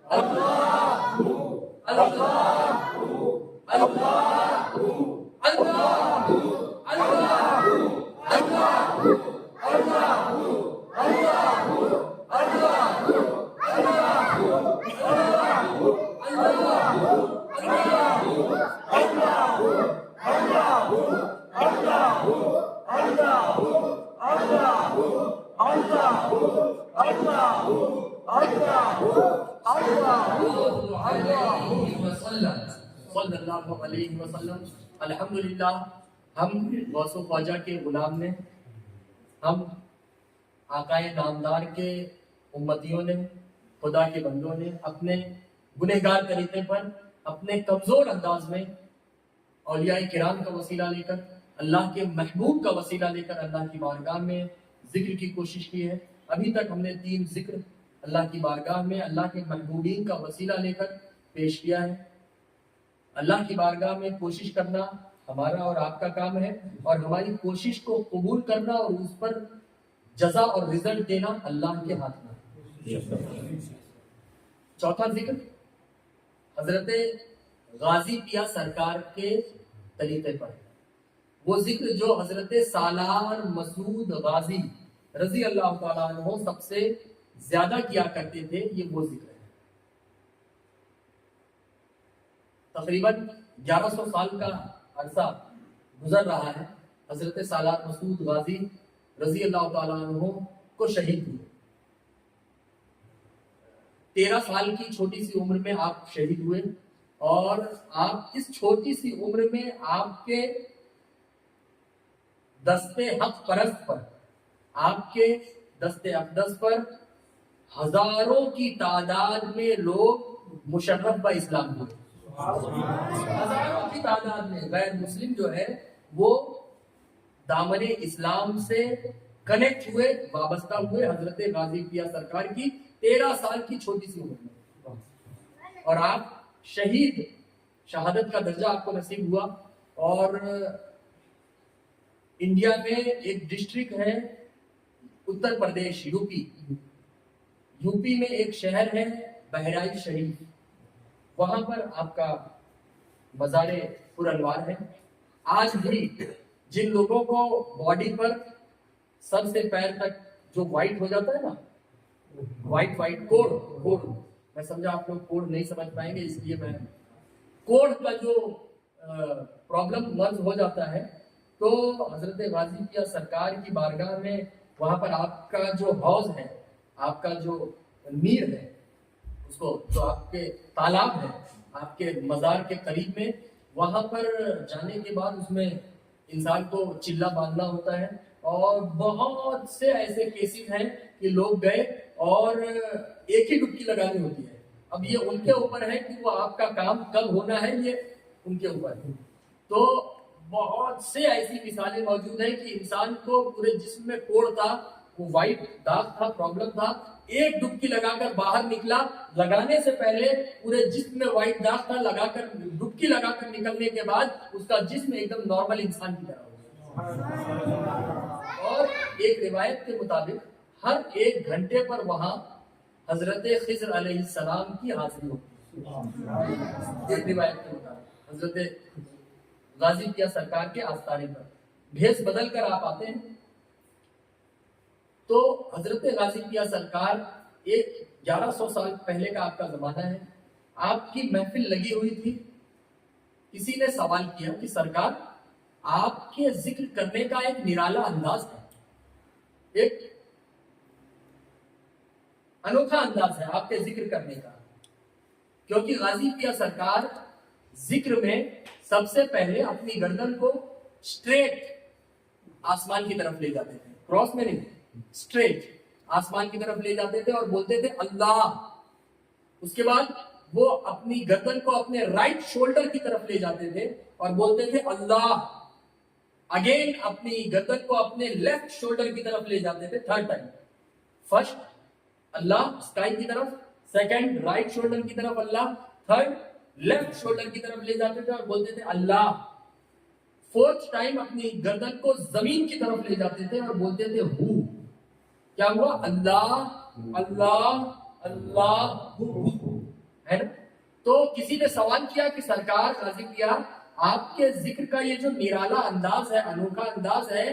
صلی اللہ علیہ وسلم. الحمدللہ ہم غوث و خواجہ کے غلام نے، ہم آقائے نامدار کے امتیوں نے، خدا کے بندوں نے اپنے گنہگار طریقے پر اپنے کمزور انداز میں اولیاء کرام کا وسیلہ لے کر، اللہ کے محبوب کا وسیلہ لے کر اللہ کی بارگاہ میں ذکر کی کوشش کی ہے. ابھی تک ہم نے 3 ذکر اللہ کی بارگاہ میں اللہ کے محبوبین کا وسیلہ لے کر پیش کیا ہے. اللہ کی بارگاہ میں کوشش کرنا ہمارا اور آپ کا کام ہے، اور ہماری کوشش کو قبول کرنا اور اس پر جزا اور رزلٹ دینا اللہ کے ہاتھ میں ہے. چوتھا ذکر حضرت غازی پیا سرکار کے طریقے پر، وہ ذکر جو حضرت سالار مسعود غازی رضی اللہ تعالیٰ عنہ سب سے زیادہ کیا کرتے تھے، یہ وہ ذکر ہے. تقریباً 1100 سال کا عرصہ گزر رہا ہے، حضرت سالار مسعود غازی رضی اللہ تعالیٰ عنہ کو شہید ہوئے. 13 سال کی چھوٹی سی عمر میں آپ شہید ہوئے، اور آپ اس چھوٹی سی عمر میں آپ کے دستے حق پرست پر، آپ کے دستے اقدس پر ہزاروں کی تعداد میں لوگ مشرف با اسلام ہوئے. ہزاروں کی تعداد میں غیر مسلم جو ہے وہ دامن اسلام سے کنیکٹ ہوئے، وابستہ ہوئے حضرت غازی پیا سرکار کی 13 سال کی چھوٹی سی عمر میں، اور آپ شہید، شہادت کا درجہ آپ کو نصیب ہوا. اور انڈیا میں ایک ڈسٹرکٹ ہے اتر پردیش، یو پی میں ایک شہر ہے بہرائچ شریف، وہاں پر آپ کا مزار پرانوار ہے. آج بھی جن لوگوں کو باڈی پر سر سے پیر تک جو وائٹ ہو جاتا ہے نا، وائٹ کوڑ، میں سمجھا آپ لوگ کوڑ نہیں سمجھ پائیں گے، اس لیے میں کوڑ کا جو پرابلم مرض ہو جاتا ہے، تو حضرت غازی پیا سرکار کی بارگاہ میں وہاں پر آپ کا جو حوض ہے، آپ کا جو نیر ہے، اس کو جو آپ کے تالاب ہے آپ کے مزار کے قریب میں، وہاں پر جانے کے بعد اس میں انسان کو چلا باندھنا ہوتا ہے. اور بہت سے ایسے کیسز ہیں کہ لوگ گئے اور ایک ہی ڈبکی لگانی ہوتی ہے. اب یہ ان کے اوپر ہے کہ وہ آپ کا کام کب ہونا ہے، یہ ان کے اوپر ہے. تو بہت سے ایسی مثالیں موجود ہیں کہ انسان کو پورے جسم میں کوڑ تھا، وہ وائٹ داغ تھا، پرابلم تھا، ایک ڈبکی لگا کر باہر نکلا، لگانے سے پہلے پورے جسم میں وائٹ داغ تھا، لگا کر ڈبکی لگا کر نکلنے کے بعد اس کا جسم ایک دم نارمل انسان کی طرح ہو گیا. اور ایک روایت کے مطابق ہر 1 گھنٹے پر وہاں حضرت خضر علیہ السلام کی حاضری ہوتی ہے. ایک روایت کے مطابق حضرت غازی پیا سرکار کے آستانے پر بھیس بدل کر آپ آتے ہیں. تو حضرت غازی پیا سرکار ایک 1100 سال پہلے کا آپ کا زمانہ ہے، آپ کی محفل لگی ہوئی تھی. کسی نے سوال کیا کہ سرکار آپ کے ذکر کرنے کا ایک نرالا انداز ہے، ایک انوکھا انداز ہے آپ کے ذکر کرنے کا، کیونکہ غازی پیا سرکار ذکر میں سب سے پہلے اپنی گردن کو اسٹریٹ آسمان کی طرف لے جاتے تھے، کراس میں نہیں، اسٹریٹ آسمان کی طرف لے جاتے تھے اور بولتے تھے اللہ. اس کے بعد وہ اپنی گردن کو اپنے رائٹ شولڈر کی طرف لے جاتے تھے اور بولتے تھے اللہ. اگین اپنی گردن کو اپنے لیفٹ شولڈر کی طرف لے جاتے تھے 3rd ٹائم. فرسٹ اللہ اسکائی کی طرف، سیکنڈ رائٹ شولڈر کی طرف اللہ، 3rd لیفٹ شولڈر کی طرف لے جاتے تھے اور بولتے تھے اللہ. 4th ٹائم اپنی گردن کو زمین کی طرف لے جاتے تھے اور بولتے تھے ہو. کیا ہوا؟ اللہ اللہ اللہ ہے نا. تو کسی نے سوال کیا کہ سرکار غازی پیا آپ کے ذکر کا یہ جو نرالا انداز ہے، انوکھا انداز ہے،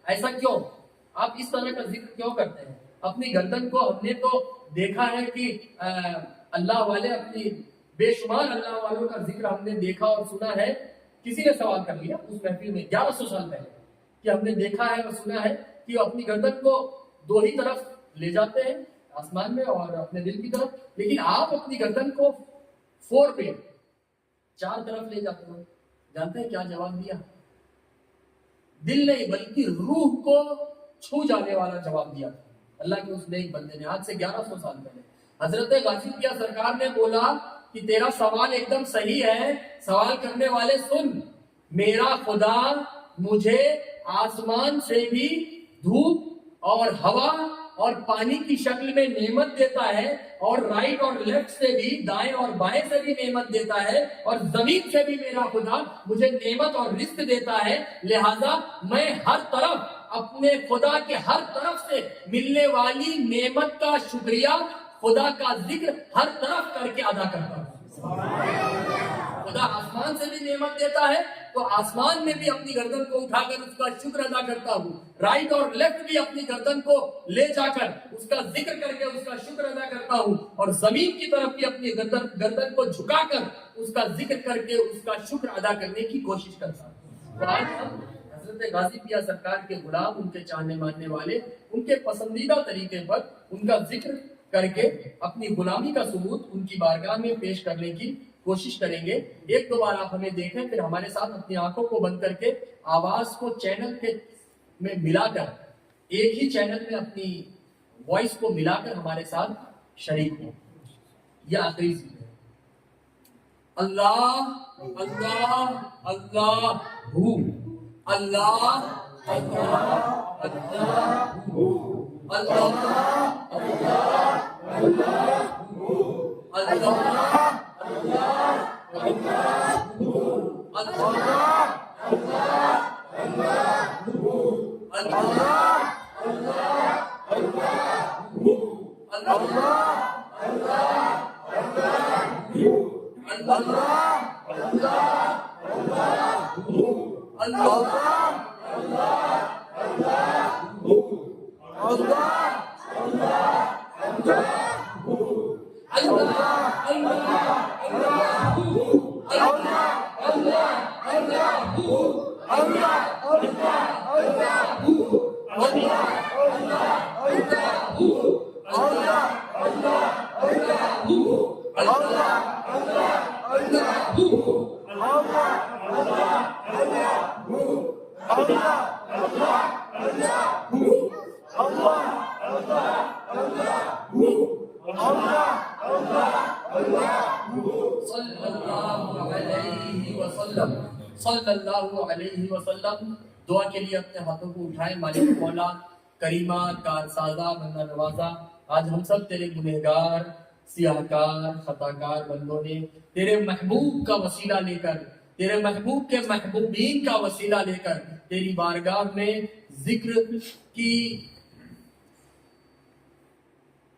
ایسا کیوں؟ آپ اس طرح کا ذکر کیوں کرتے ہیں؟ اپنی گردن کو ہم نے تو دیکھا ہے کہ اللہ والے اپنی بے شمار اللہ والوں کا ذکر ہم نے دیکھا اور سنا ہے. کسی نے سوال کر لیا اس محفل میں 1100 سال پہلے کہ ہم نے دیکھا ہے اور سنا ہے کہ وہ اپنی گردن کو دو ہی طرف لے جاتے ہیں آسمان میں اور اپنے دل کی طرف, لیکن آپ اپنی گردن کو 4 پہ 4 طرف لے جاتے ہو. جانتے ہیں کیا جواب دیا؟ دل نہیں بلکہ روح کو چھو جانے والا جواب دیا اللہ کے اس نیک بندے نے آج سے 1100 سال پہلے. حضرت غازی پیر سرکار نے بولا کہ تیرا سوال ایک دم صحیح ہے, سوال کرنے والے سن, میرا خدا مجھے آسمان سے بھی دھوپ اور ہوا اور پانی کی شکل میں نعمت دیتا ہے, اور رائٹ اور لیفٹ سے بھی, دائیں اور بائیں سے بھی نعمت دیتا ہے, اور زمین سے بھی میرا خدا مجھے نعمت اور رزق دیتا ہے. لہذا میں ہر طرف اپنے خدا کے ہر طرف سے ملنے والی نعمت کا شکریہ, خدا کا ذکر ہر طرف کر کے ادا کرتا ہوں. خدا آسمان سے بھی نعمت دیتا ہے تو آسمان میں بھی اپنی گردن کو اٹھا کر اس کا شکر ادا کرتا ہوں. رائٹ اور لیفٹ بھی اپنی گردن کو لے جا کر اس کا ذکر کر کے اس کا شکر ادا کرتا ہوں, اور زمین کی طرف بھی اپنی گردن کو جھکا کر اس کا ذکر کر کے اس کا شکر ادا کرنے کی کوشش کرتا ہوں. تو آج ہم حضرت غازی پیر سرکار کے غلام, ان کے چاہنے ماننے والے, ان کے پسندیدہ طریقے پر ان کا ذکر کر کے اپنی غلامی کا ثبوت ان کی بارگاہ میں پیش کرنے کی کوشش کریں گے. ایک دو بار آپ ہمیں دیکھیں, پھر ہمارے ساتھ اپنی آنکھوں کو بند کر کے آواز کو چینل کے میں ملا کر, ایک ہی چینل میں اپنی وائس کو ملا کر ہمارے ساتھ شریک ہوں. یہ آخری چیز ہے. اللہ اللہ اللہ ہو, اللہ اللہ اللہ ہو, اللہ اللہ اللہ ہو, اللہ صلی اللہ علیہ وسلم. دعا کے لیے اپنے ہاتھوں کو اٹھائیں. مالک مولا کریمہ کارسازہ بندہ نوازا, آج ہم سب تیرے گنہگار سیاہکار خطاکار بندوں نے تیرے محبوب کا وسیلہ لے کر, تیرے محبوب کے محبوبین کا وسیلہ لے کر تیری بارگاہ میں ذکر کی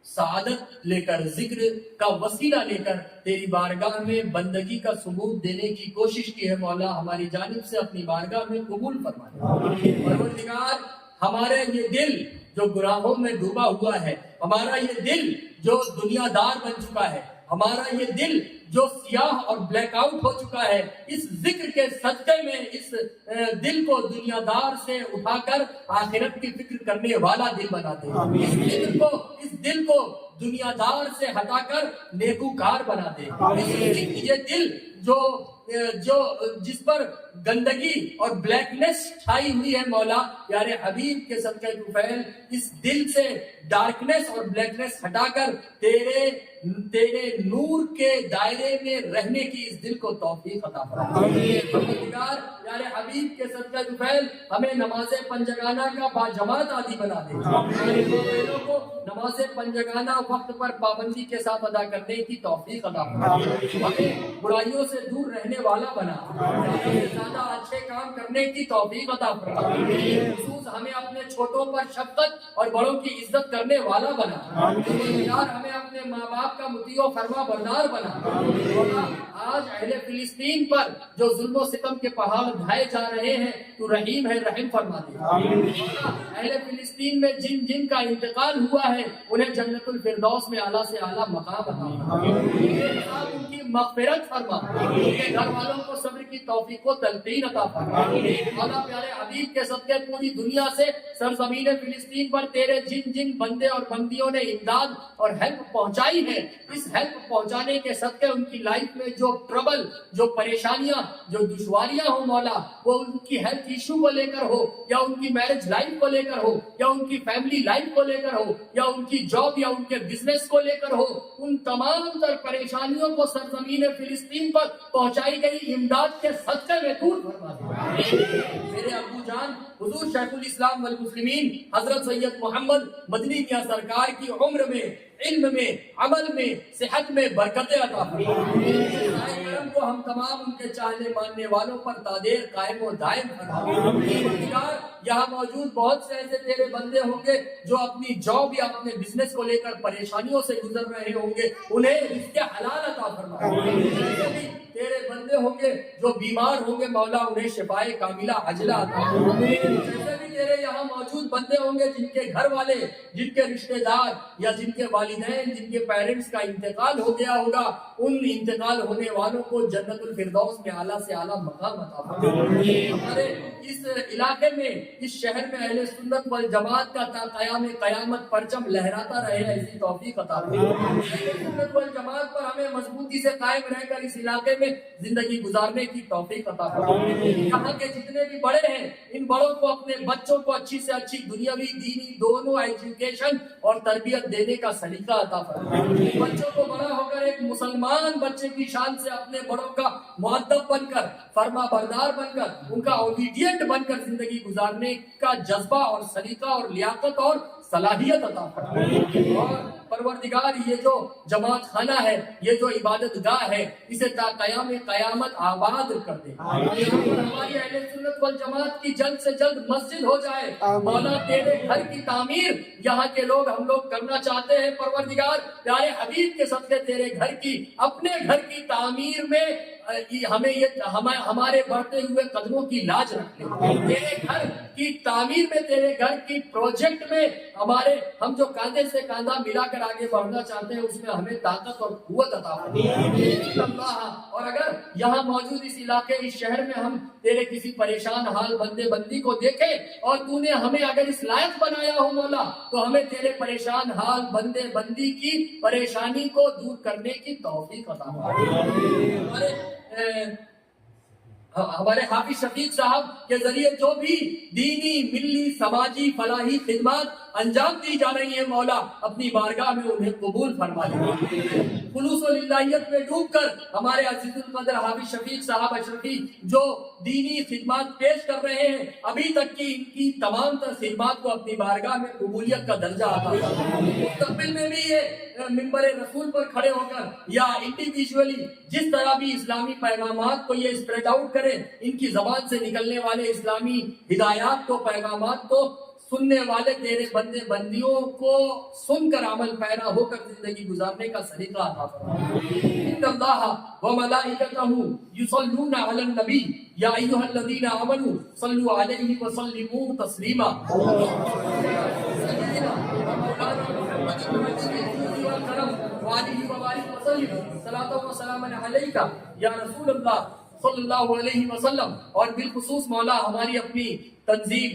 سعادت لے کر, ذکر کا وسیلہ لے کر تیری بارگاہ میں بندگی کا ثبوت دینے کی کوشش کی ہے. مولا ہماری جانب سے اپنی بارگاہ میں قبول فرما. پروردگار ہمارے یہ دل جو گناہوں میں ڈوبا ہوا ہے, ہمارا یہ دل جو دنیا دار بن چکا ہے, ہمارا یہ دل جو سیاہ اور بلیک آؤٹ ہو چکا ہے, اس ذکر کے صدقے میں اس دل کو دنیا دار سے اٹھا کر آخرت کی فکر کرنے والا دل بنا دے. اس دل کو دنیا دار سے ہٹا کر نیکوکار بنا دے. یہ دل جو جس پر گندگی اور بلیکنس چھائی ہوئی ہے, مولا یار حبیب کے صدقے طفیل اس دل سے ڈارکنس اور بلیکنس ہٹا کر تیرے نور کے دائرے میں رہنے کی اس دل کو توفیق عطا فرما. یار حبیب کے صدقے طفیل ہمیں نماز پنجگانہ کا باجماعت عادی بنا دے. کو نماز پنجگانہ وقت پر پابندی کے ساتھ ادا کرنے کی توفیق عطا فرما. ہمیں برائیوں سے دور رہنے رہنے والا بنا، زیادہ سے زیادہ اچھے کام کرنے کی توفیق عطا فرما، خصوص ہمیں اپنے چھوٹوں پر شفقت اور بڑوں کی عزت کرنے والا بنا، یار ہمیں اپنے ماں باپ کا مطیع و فرما بردار بنا۔ مولا آج اہل فلسطین پر جو ظلم و ستم کے پہاڑ ڈھائے جا رہے ہیں، تو رحیم ہے، رحم فرما دے۔ مولا اہل فلسطین میں جن جن کا انتقال ہوا ہے انہیں جنت الفردوس میں اعلیٰ سے اعلیٰ مقام عطا فرما، ان کی مغفرت فرما، ان کے گھر والوں کو صبر کی توفیق و تلقین عطا فرما۔ مولا پیارے حبیب کے صدقے پوری دنیا سے سرزمین فلسطین پر تیرے جن جن بندے اور بندیوں نے امداد اور ہیلپ پہنچائی ہے، اس ہیلپ پہنچانے کے صدقے ان کی لائف میں جو ٹربل، جو پریشانیاں، جو دشواریاں ہوں مولا، وہ ان کی ہیلتھ ایشو کو لے کر ہو، یا ان کی میرج لائف کو لے کر ہو، یا ان کی فیملی لائف کو لے کر ہو، یا ان کی جاب یا ان کے بزنس کو لے کر ہو، ان تمام تر پریشانیوں کو سرزمین فلسطین پر پہنچائی گئی امداد کے صدقے میں دور فرما دے۔ میرے ابو جان حضور شیخ الاسلام والمسلمین حضرت سید محمد مدنی میاں سرکار کی عمر میں، علم میں، عمل میں، صحت میں برکتیں عطا فرما۔ کرم کو ہم تمام ان کے چاہنے ماننے والوں پر تادیر قائم و دائم فرما۔ یہاں موجود بہت سے ایسے تیرے بندے ہوں گے جو اپنی جاب یا اپنے بزنس کو لے کر پریشانیوں سے گزر رہے ہوں گے، انہیں رزق حلال عطا فرما۔ تیرے بندے ہوں گے جو بیمار ہوں گے، مولا انہیں شفائے کاملہ عاجلہ عطا فرما۔ جیسے بھی تیرے یہاں موجود بندے ہوں گے جن کے گھر والے، جن کے رشتہ دار یا جن کے والدین، جن کے پیرنٹس کا انتقال ہو گیا ہوگا، ان انتقال ہونے والوں کو جنت الفردوس میں اعلیٰ سے اعلیٰ مقام عطا فرما۔ ہمارے اس علاقے میں، اس شہر میں اہل سنت والجماعت کا تا قیام قیامت پرچم لہراتا رہے، ایسی توفیق عطا فرما۔ اہل سنت والجماعت پر ہمیں مضبوطی سے قائم رہ کر اس علاقے میں زندگی گزارنے کی توفیق عطا فرما۔ یہاں کے جتنے بھی بڑے ہیں، ان بڑوں کو اپنے بچوں کو اچھی سے اچھی دنیاوی دینی دونوں ایجوکیشن اور تربیت دینے کا سلیقہ عطا فرما۔ بچوں کو بڑا ہو کر ایک مسلمان بچے کی شان سے اپنے بڑوں کا مؤدب بن کر، فرما بردار بن کر، ان کا اوبیڈینٹ بن کر زندگی گزارنے کا جذبہ اور سلیقہ اور لیاقت اور صلاحیت عطا فرما۔ اور پروردگار یہ جو جماعت خانہ ہے، یہ جو عبادت گاہ ہے، اسے تا قیام قیامت آباد کر دے۔ ہماری اہل سنت والجماعت کی جلد سے جلد مسجد ہو جائے۔ مولا تیرے گھر کی تعمیر یہاں کے لوگ، ہم لوگ کرنا چاہتے ہیں، پروردگار پیارے حبیب کے صدقے تیرے گھر کی، اپنے گھر کی تعمیر میں ہمیں یہ ہمارے بڑھتے ہوئے قدموں کی لاج رکھ لے۔ تیرے گھر کی تعمیر میں، تیرے گھر کی پروجیکٹ میں ہمارے، ہم جو کاندھے سے کاندھا ملا کر آگے بڑھنا چاہتے ہیں، اس میں ہمیں طاقت اور قوت عطا فرما۔ اور اگر یہاں موجود اس علاقے، اس شہر میں ہم تیرے کسی پریشان حال بندے بندی کو دیکھیں اور تو نے ہمیں اگر اس لائق بنایا ہو مولا، تو ہمیں تیرے پریشان حال بندے بندی کی پریشانی کو دور کرنے کی توفیق عطا فرما۔ ہمارے حافظ شفیق صاحب کے ذریعے جو بھی دینی، ملی، سماجی، فلاحی خدمات انجام دی جا رہی ہیں، مولا اپنی بارگاہ میں انہیں قبول فرما لے۔ خلوص و للہیت میں ڈوب کر ہمارے عزیز القدر حافظ شفیق صاحب اشرفی جو دینی خدمات پیش کر رہے ہیں، ابھی تک کی ان کی تمام تر خدمات کو اپنی بارگاہ میں قبولیت کا درجہ عطا فرما۔ مستقبل میں بھی یہ منبر رسول پر کھڑے ہو کر یا انڈیویجولی جس طرح بھی اسلامی پیغامات کو یہ اسپریڈ آؤٹ کریں، ان کی زبان سے نکلنے والے اسلامی ہدایات کو، پیغامات کو سننے والے تیرے بندے بندیوں کو سن کر عمل پیرا ہو کر زندگی گزارنے کا سلیقہ عطا فرما۔ ان اللہ وملائکتہ یصلون علی النبی یا ایھا الذین آمنوا صلوا علیہ وسلموا تسلیما۔ صلاۃ و سلام علیک یا رسول اللہ صلی اللہ علیہ وسلم۔ اور بالخصوص مولا ہماری اپنی تنظیم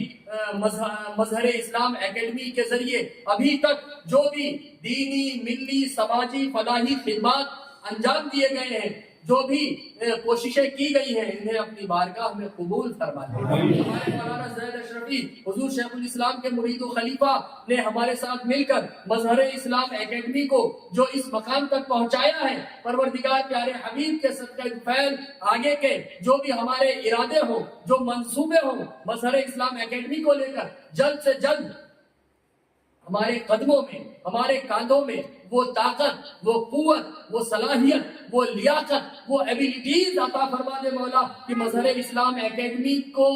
مظہر اسلام اکیڈمی کے ذریعے ابھی تک جو بھی دینی، ملی، سماجی، فلاحی خدمات انجام دیے گئے ہیں، جو بھی کوششیں کی گئی ہیں، انہیں اپنی بارگاہ میں قبول فرما لے۔ ہمارے مولانا زید اشرفی حضور شیخ الاسلام کے مرید و خلیفہ نے ہمارے ساتھ مل کر مظہر اسلام اکیڈمی کو جو اس مقام تک پہنچایا ہے، پروردگار پیارے حبیب کے صدقہ فیل آگے کے جو بھی ہمارے ارادے ہوں، جو منصوبے ہوں، مظہر اسلام اکیڈمی کو لے کر جلد سے جلد ہمارے قدموں میں، ہمارے کاندھوں میں وہ طاقت، وہ قوت، وہ صلاحیت، وہ لیاقت، وہ ایبیلٹیز عطا فرما دے مولا کہ مظہر اسلام اکیڈمی کو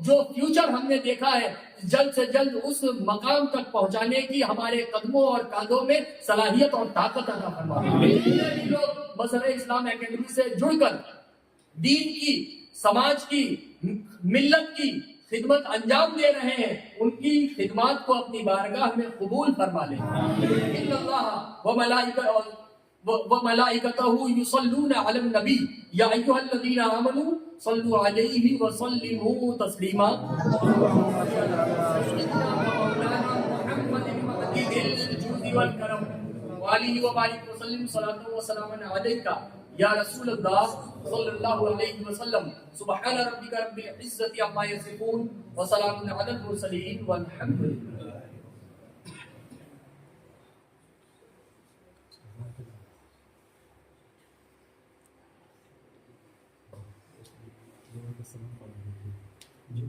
جو فیوچر ہم نے دیکھا ہے جلد سے جلد اس مقام تک پہنچانے کی ہمارے قدموں اور کاندھوں میں صلاحیت اور طاقت عطا فرما دے۔ جتنے بھی لوگ مظہر اسلام اکیڈمی سے جڑ کر دین کی، سماج کی، ملت کی خدمت انجام دے رہے ہیں، ان کی خدمات کو اپنی بارگاہ میں قبول فرما لیں۔ ان اللہ وملائکتہ یصلون علی النبی یا ایھا الذین آمنوا صلوا علیہ وسلموا تسلیما۔ محمد المهدی الجود والکرم وآلہ وبارک وسلم صلاۃ وسلام علیک یا رسول اللہ صلی اللہ علیہ وسلم۔ سبحان ربک رب العزۃ عما یصفون وسلام علی المرسلین والحمد للہ۔ جی